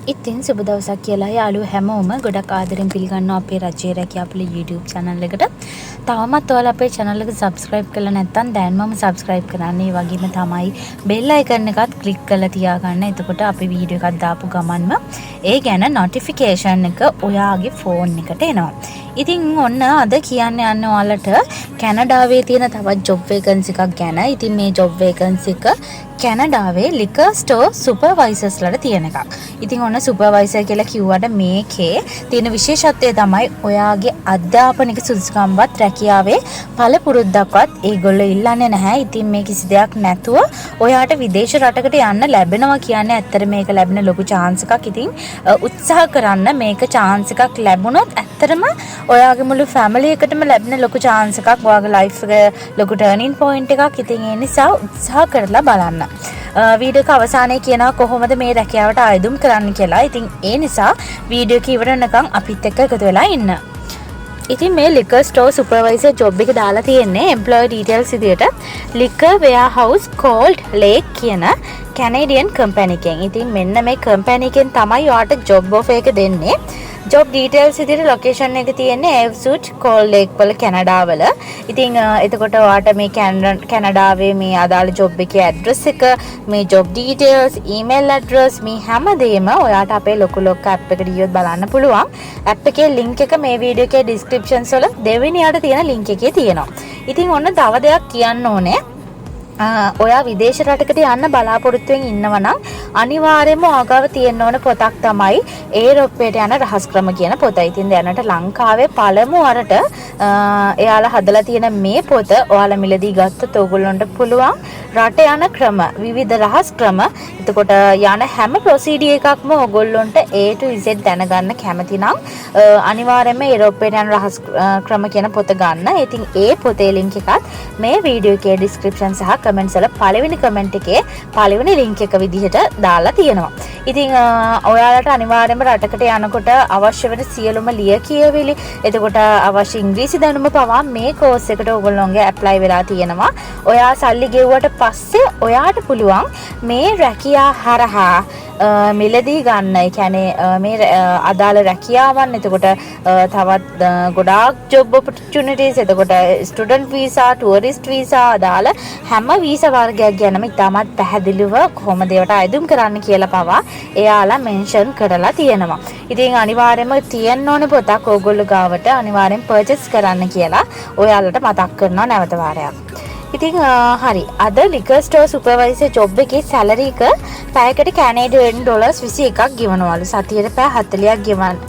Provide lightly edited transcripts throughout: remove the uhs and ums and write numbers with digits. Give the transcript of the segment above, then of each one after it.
ඉතින් සුබ දවසක් කියලා යාළුවෝ හැමෝම ගොඩක් ආදරෙන් පිළිගන්නවා අපේ රජයේ රැකියා අපේ YouTube channel එකට. තවමත් ඔයාලා අපේ channel එක subscribe කරලා නැත්නම් දැන්මම subscribe කරන්න. ඒ වගේම තමයි bell icon එකත් click කරලා තියාගන්න. එතකොට අපි වීඩියෝ එකක් දාපු ගමන්ම ඒ ගැන notification එක ඔයාගේ phone එකට එනවා. ඉතින් ඔන්න අද කියන්න යන්න ඔයාලට කැනඩාවේ තියෙන තවත් job vacancy එකක් ගැන. ඉතින් මේ job vacancy එක කැනඩාවේ liquor store supervisors ලට තියෙන එකක්. ඉතින් ඔන්න supervisor කියලා කිව්වට මේකේ තියෙන විශේෂත්වය තමයි ඔයාගේ අධ්‍යාපනික සුදුසුකම්වත් රැකියාවේ පළපුරුද්දක්වත් ඒගොල්ලෝ ඉල්ලන්නේ නැහැ. ඉතින් මේ කිසි දෙයක් නැතුව ඔයාට විදේශ රටකට යන්න ලැබෙනවා කියන්නේ ඇත්තට මේක ලැබෙන ලොකු chance එකක්. ඉතින් උත්සාහ කරන්න මේක chance එකක් ලැබුණොත් ඇත්තටම ඔයාගේ මුළු family එකටම ලැබෙන ලොකු chance එකක්. ඔයාගේ life එක ලොකු turning point එකක්. ඉතින් ඒ නිසා උත්සාහ කරලා බලන්න. වීඩියෝ එක අවසානයේ කියනවා කොහොමද මේ රැකියාවට ආයුධම් කරන්න කියලා. ඉතින් ඒ නිසා වීඩියෝ එක ඉවර වෙනකන් අපිත් එක්ක එකතු වෙලා ඉන්න. ඉතින් මේ liquor store supervisor job එක දාලා තියෙන්නේ employee details විදියට liquor warehouse cold lake කියන Canadian company එකෙන්. ඉතින් මෙන්න මේ company එකෙන් තමයි ඔයාලට job offer එක දෙන්නේ. job details විදිහට location එක තියෙන්නේ Evesuit Cold Lake වල කැනඩා වල. ඉතින් එතකොට ඔයාට මේ කැනඩාවේ මේ අදාළ job එකේ address එක, මේ job details, email address මේ හැමදේම ඔයාට අපේ ලොකු ලොක් app එකට ගියොත් බලන්න පුළුවන්. app එකේ link එක මේ වීඩියෝ එකේ descriptions වල දෙවෙනියට තියෙන link එකේ තියෙනවා. ඉතින් ඔන්න තව දෙයක් කියන්න ඕනේ. ඔයා විදේශ රටකට යන්න බලාපොරොත්තුෙන් ඉන්නවා නම් අනිවාර්යයෙන්ම ඔයාගාව තියෙන්න ඕන පොතක් තමයි ඒරොප්පේට යන රහස් ක්‍රම කියන පොත. ඉතින් දැනට ලංකාවේ පළමු වරට එයාලා හදලා තියෙන මේ පොත ඔයාලා මිලදී ගත්තොත් ඕගොල්ලන්ට පුළුවන් රට යන ක්‍රම විවිධ රහස් ක්‍රම. එතකොට යන හැම ප්‍රොසීඩියර් එකක්ම ඕගොල්ලන්ට A to Z දැනගන්න කැමති නම් අනිවාර්යයෙන්ම ඒරොප්පේට යන රහස් ක්‍රම කියන පොත ගන්න. ඉතින් ඒ පොතේ link එකත් මේ වීඩියෝ එකේ description සහ කමෙන්ට්ස් වල පළවෙනි කමෙන්ට් එකේ පළවෙනි ලින්ක් එක විදිහට දාලා තියෙනවා. ඉතින් ඔයාලට අනිවාර්යයෙන්ම රටකට යනකොට අවශ්‍ය වෙන සියලුම ලියකියවිලි, එතකොට අවශ්‍ය ඉංග්‍රීසි දැනුම පවා මේ කෝස් එකට ඔයගොල්ලෝගේ ඇප්ලයි වෙලා තියෙනවා. ඔයා සල්ලි ගෙවුවට පස්සේ ඔයාට පුළුවන් මේ රැකියා හරහා මිලදී ගන්න. ඒ කියන්නේ මේ අදාළ රැකියාවන්, එතකොට තවත් ගොඩාක් job opportunities, එතකොට student visa, tourist visa අදාළ හැම වීසා වර්ගයක් ගැනම ඉතාමත් පැහැදිලිව කොහොමද ඒවට අයදුම් කරන්න කියලා පවා එයාලා මෙන්ෂන් කරලා තියෙනවා. ඉතින් අනිවාර්යයෙන්ම තියෙන්න ඕනේ පොතක් ඕගොල්ලෝ ගාවට අනිවාර්යෙන් පර්චේස් කරන්න කියලා ඔයාලට මතක් කරනවා නැවත වාරයක්. ඉතින් හරි, අද liquor store supervisor job එකේ salary එක පැයකට Canadian dollars 21ක් ගෙවනවලු. සතියට පැය 40ක් ගෙවන්න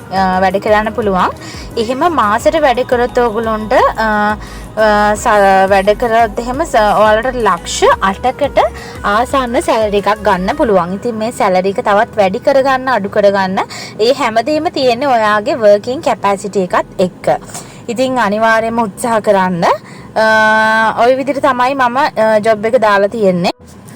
වැඩ කරන්න පුළුවන්. එහෙම මාසෙට වැඩ කරොත් ඕගොල්ලොන්ට වැඩ කරොත් එහෙම ඔයාලට ලක්ෂ 8කට ආසන්න salary එකක් ගන්න පුළුවන්. ඉතින් මේ salary එක තවත් වැඩි කරගන්න, අඩු කරගන්න ඒ හැමදේම තියෙන්නේ ඔයාගේ working capacity එකත් එක්ක. ඉතින් අනිවාර්යයෙන්ම උත්සාහ කරන්න. ඔය විදිහට තමයි මම ජොබ් එක දාලා තියෙන්නේ.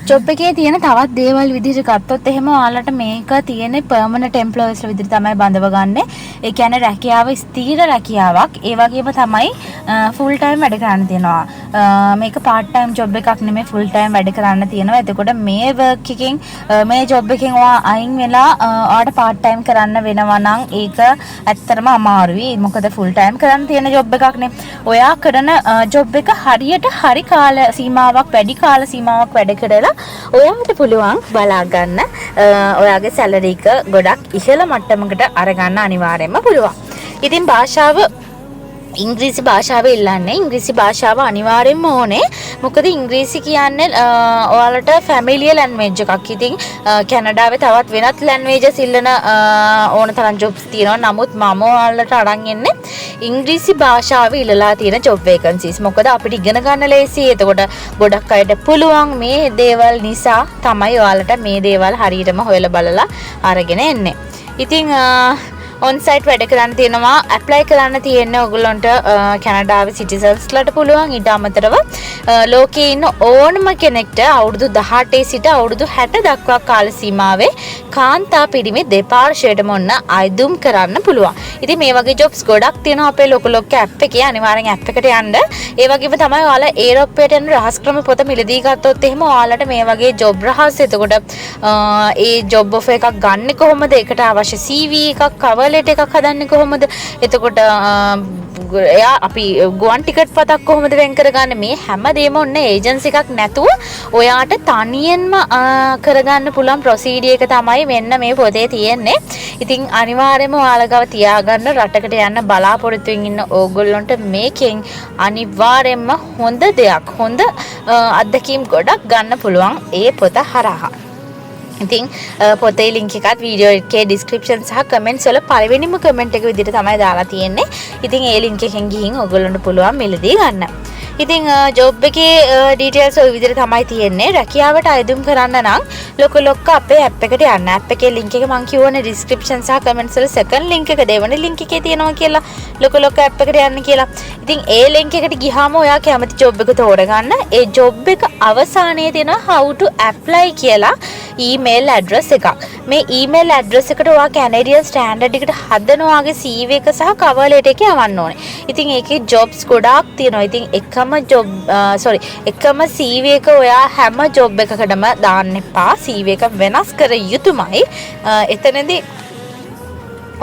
ජොබ් එකේ තියෙන තවත් දේවල් විදිහට ගත්තොත් එහෙම ඔයාලට මේක තියෙන්නේ permanent employees ලා විදිහට තමයි බඳව ගන්න. ඒ කියන්නේ රැකියාව ස්ථිර රැකියාවක්. ඒ වගේම තමයි full time වැඩ කරන්න තියෙනවා. මේක part time job එකක් නෙමෙයි, full time වැඩ කරන්න තියෙනවා. එතකොට මේ work එකකින් මේ job එකෙන් ඔයා අයින් වෙලා ඔයාට part time කරන්න වෙනවා නම් ඒක ඇත්තටම අමාරුයි. මොකද full time කරන්න තියෙන job එකක් නේ. ඔයා කරන job එක හරියට හරි කාල සීමාවක්, වැඩි කාල සීමාවක් වැඩ කරලා ඔයාට පුළුවන් බලා ගන්න ඔයාගේ සැලරි එක ගොඩක් ඉහළ මට්ටමකට අරගන්න අනිවාර්යයෙන්ම පුළුවන්. ඉතින් භාෂාව ඉංග්‍රීසි භාෂාව ඉල්ලන්නේ. ඉංග්‍රීසි භාෂාව අනිවාර්යෙන්ම ඕනේ. මොකද ඉංග්‍රීසි කියන්නේ ඔයාලට ෆැමිලියර් ලැන්ග්වේජ් එකක්. ඉතින් කැනඩාවේ තවත් වෙනත් ලැන්ග්වේජස් ඉල්ලන ඕන තරම් ජොබ්ස් තියෙනවා. නමුත් මම ඔයාලට අරන් එන්නේ ඉංග්‍රීසි භාෂාව ඉල්ලලා තියෙන ජොබ් වේකන්සිස්. මොකද අපිට ඉගෙන ගන්න ලේසි. එතකොට ගොඩක් අයට පුළුවන් මේ දේවල් නිසා තමයි ඔයාලට මේ දේවල් හරියටම හොයලා බලලා අරගෙන එන්නේ. ඉතින් ඔන් සයිට් වැඩ කරන්න තියෙනවා. ඇප්ලයි කරන්න තියෙන්නේ ඔයගොල්ලන්ට කැනඩාවේ සිටිසන්ස්ලාට පුළුවන්. ඊට අමතරව ලෝකයේ ඉන්න ඕනම කෙනෙක්ට අවුරුදු 18 සිට අවුරුදු 60 දක්වා කාල සීමාවේ කාන්තා පිරිමි දෙපාර්ශ්වයටම ඔන්න අයදුම් කරන්න පුළුවන්. ඉතින් මේ වගේ ජොබ්ස් ගොඩක් තියෙනවා අපේ ලොකු ලොක්ක ඇප් එකේ. අනිවාර්යෙන් ඇප් එකට යන්න. ඒ වගේම තමයි ඔයාලා ඒරෝප්පයට යන රහස් ක්‍රම පොත මිලදී ගත්තොත් එහෙම ඔයාලට මේ වගේ ජොබ් රහස් එතකොට ඒ ජොබ් ඔෆර් එකක් ගන්න කොහොමද? ඒකට අවශ්‍ය CV එකක්, cover letter එකක් හදන්නේ කොහොමද? එතකොට එයා අපි ගුවන් ටිකට් පතක් කොහොමද වෙන් කරගන්නේ? මේ හැමදේම ඔන්න ඒජන්සි එකක් නැතුව ඔයාට තනියෙන්ම කරගන්න පුළුවන් ප්‍රොසීඩියර් එක තමයි මෙන්න මේ පොතේ තියෙන්නේ. ඉතින් අනිවාර්යයෙන්ම ඔයාලා ගාව තියාගන්න. රටකට යන්න බලාපොරොත්තුෙන් ඉන්න ඕගොල්ලොන්ට මේකෙන් අනිවාර්යයෙන්ම හොඳ දෙයක්, හොඳ අත්දැකීම් ගොඩක් ගන්න පුළුවන් ඒ පොත හරහා. ඉතින් පොතේ ලින්ක් එකත් වීඩියෝ එකේ ඩිස්ක්‍රිප්ෂන් සහ කමෙන්ට්ස් වල පළවෙනිම කමෙන්ට් එක විදිහට තමයි දාලා තියෙන්නේ. ඉතින් ඒ ලින්ක් එකෙන් ගිහින් ඔයගොල්ලන්ට පුළුවන් මිලදී ගන්න. ඉතින් ජොබ් එකේ ඩීටේල්ස් ඔය විදිහට තමයි තියෙන්නේ. රැකියාවට අයදුම් කරන්න නම් ලොකු ලොක්ක අපේ ඇප් එකට යන්න. ඇප් එකේ ලින්ක් එක මම කියවනේ ඩිස්ක්‍රිප්ෂන් සහ කමෙන්ට්ස් වල සෙකන්ඩ් ලින්ක් එක දෙවෙනි ලින්ක් එකේ තියෙනවා කියලා. ලොකු ලොක්ක ඇප් එකට යන්න කියලා. ඉතින් ඒ ලින්ක් එකට ගියාම ඔයා කැමති ජොබ් එක තෝරගන්න. ඒ ජොබ් එක අවසානයේ තියෙනවා how to apply කියලා ඊමේල් ඇඩ්‍රස් එකක්. මේ ඊමේල් ඇඩ්‍රස් එකට ඔයා කැනේඩියන් ස්ටෑන්ඩඩ් එකට හදන ඔයාගේ CV එක සහ cover letter එක යවන්න ඕනේ. ඉතින් ඒකේ ජොබ්ස් ගොඩාක් තියෙනවා. ඉතින් එකම CV එක ඔයා හැම ජොබ් එකකටම දාන්න එපා. CV එක වෙනස් කර යුතුමයි. එතනදී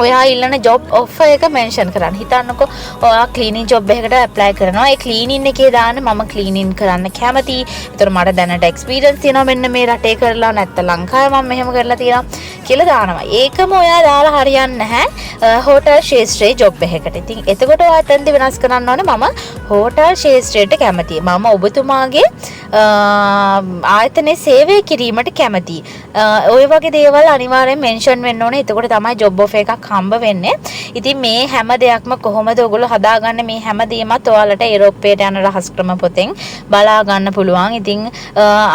ඔයා ඉල්ලන ජොබ් ඔෆර් එක මෙන්ෂන් කරන්න. හිතන්නකෝ ඔයා ක්ලීනින් ජොබ් එකකට ඇප්ලයි කරනවා. ඒ ක්ලීනින් එකේ දාන්න මම ක්ලීනින් කරන්න කැමතියි. ඒතර මට දැනට එක්ස්පීරියන්ස් තියෙනවා මෙන්න මේ රටේ කරලා නැත්නම් ලංකාවේ මම මෙහෙම කරලා තියෙනවා කියලා දානවා. ඒකම ඔයා දාලා හරියන්නේ නැහැ හෝටල් ශාස්ත්‍රයේ ජොබ් එකකට. ඉතින් එතකොට ඔයා එතනදි වෙනස් කරන්න ඕනේ මම හෝටල් ශාස්ත්‍රයට කැමතියි. මම ඔබතුමාගේ ආයතනයේ සේවය කිරීමට කැමතියි. ඔය වගේ දේවල් අනිවාර්යෙන් මෙන්ෂන් වෙන්න ඕනේ. එතකොට තමයි ජොබ් ඔෆර් එකක් හම්බ වෙන්නේ. ඉතින් මේ හැම දෙයක්ම කොහොමද ඔයගොල්ලෝ හදාගන්නේ? මේ හැම දෙයක්මත් ඔයාලට ඒරෝප්පයට යන රහස් ක්‍රම පොතෙන් බලා ගන්න පුළුවන්. ඉතින්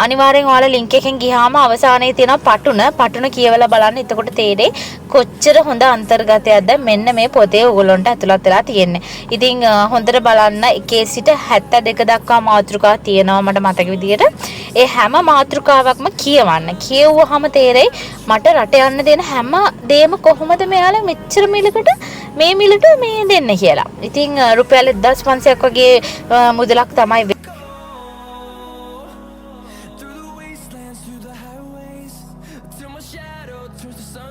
අනිවාර්යෙන් ඔයාලා ලින්ක් එකෙන් ගියාම අවසානයේ තියෙන පටුන කියවලා බලන්න. එතකොට තේරෙයි කොච්චර හොඳ අන්තර්ගතයක්ද මෙන්න මේ පොතේ ඔයගොල්ලන්ට ඇතුළත් වෙලා තියෙන්නේ. ඉතින් හොඳට බලන්න 1 සිට 72 දක්වා මාතෘකා තියෙනවා මට මතක විදියට. ඒ හැම මාතෘකාවක්ම කියවන්න. කියවුවාම තේරෙයි මට රට යන්න දෙන හැම දෙයක්ම කොහොමද මෙයාලා මෙච්චර මිලකට මේ මිලට මේ දෙන්න කියලා. ඉතින් රුපියල් 1500ක් වගේ මුදලක් තමයි through the wastelands, through the highways, till my shadow turns to sun